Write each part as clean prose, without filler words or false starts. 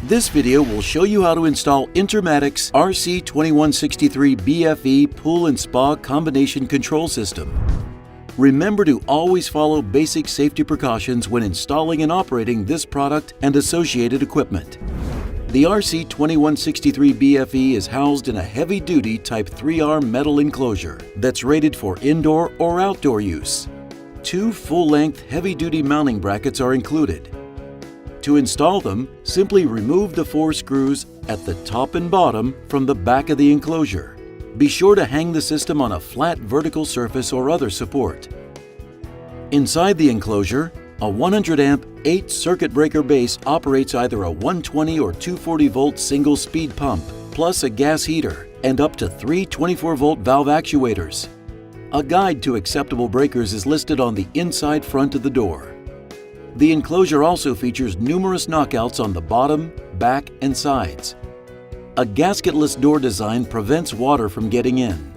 This video will show you how to install Intermatic's RC2163BFE Pool and Spa Combination Control System. Remember to always follow basic safety precautions when installing and operating this product and associated equipment. The RC2163BFE is housed in a heavy-duty Type 3R metal enclosure that's rated for indoor or outdoor use. 2 full-length heavy-duty mounting brackets are included. To install them, simply remove the 4 screws at the top and bottom from the back of the enclosure. Be sure to hang the system on a flat vertical surface or other support. Inside the enclosure, a 100 amp 8 circuit breaker base operates either a 120 or 240 volt single speed pump, plus a gas heater, and up to 3 24 volt valve actuators. A guide to acceptable breakers is listed on the inside front of the door. The enclosure also features numerous knockouts on the bottom, back, and sides. A gasketless door design prevents water from getting in.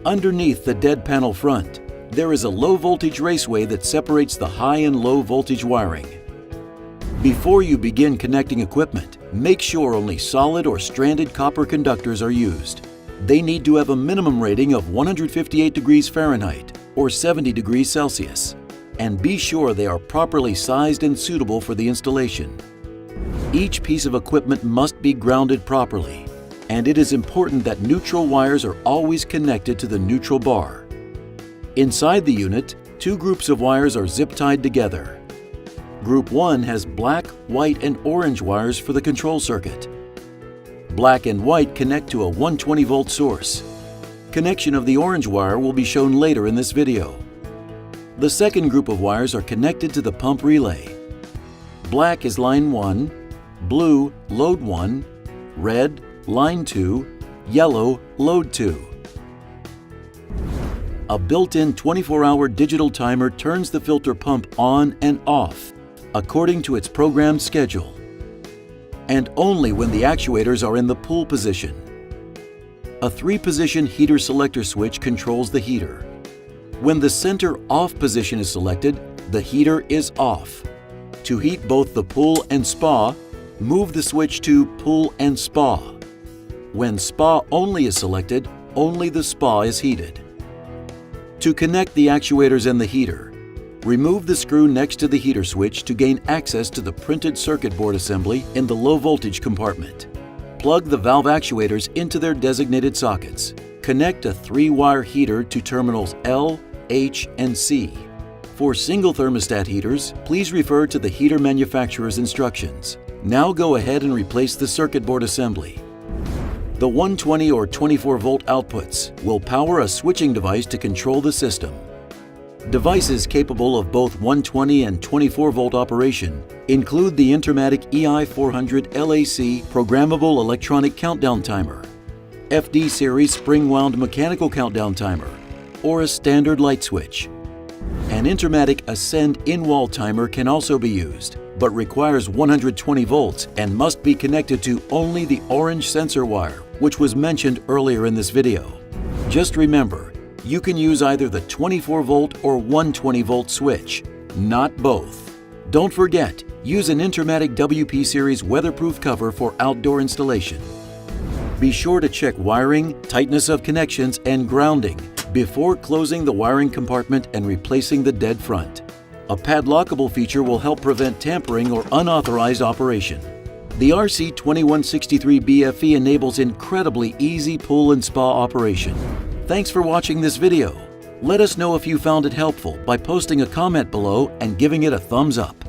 Underneath the dead panel front, there is a low-voltage raceway that separates the high and low voltage wiring. Before you begin connecting equipment, make sure only solid or stranded copper conductors are used. They need to have a minimum rating of 158 degrees Fahrenheit or 70 degrees Celsius. And be sure they are properly sized and suitable for the installation. Each piece of equipment must be grounded properly, and it is important that neutral wires are always connected to the neutral bar. Inside the unit, 2 groups of wires are zip-tied together. Group 1 has black, white, and orange wires for the control circuit. Black and white connect to a 120 volt source. Connection of the orange wire will be shown later in this video. The second group of wires are connected to the pump relay. Black is line 1, blue, load 1, red, line 2, yellow, load 2. A built-in 24-hour digital timer turns the filter pump on and off according to its programmed schedule, and only when the actuators are in the pull position. A 3-position heater selector switch controls the heater. When the center off position is selected, the heater is off. To heat both the pool and spa, move the switch to Pool and Spa. When Spa only is selected, only the spa is heated. To connect the actuators and the heater, remove the screw next to the heater switch to gain access to the printed circuit board assembly in the low voltage compartment. Plug the valve actuators into their designated sockets. Connect a 3-wire heater to terminals L, H, and C. For single thermostat heaters, please refer to the heater manufacturer's instructions. Now go ahead and replace the circuit board assembly. The 120 or 24 volt outputs will power a switching device to control the system. Devices capable of both 120 and 24 volt operation include the Intermatic EI400 LAC programmable electronic countdown timer, FD series spring-wound mechanical countdown timer, or a standard light switch. An Intermatic Ascend in-wall timer can also be used, but requires 120 volts and must be connected to only the orange sensor wire, which was mentioned earlier in this video. Just remember, you can use either the 24 volt or 120 volt switch, not both. Don't forget, use an Intermatic WP series weatherproof cover for outdoor installation. Be sure to check wiring, tightness of connections, and grounding before closing the wiring compartment and replacing the dead front. A padlockable feature will help prevent tampering or unauthorized operation. The RC2163BFE enables incredibly easy pool and spa operation. Thanks for watching this video. Let us know if you found it helpful by posting a comment below and giving it a thumbs up.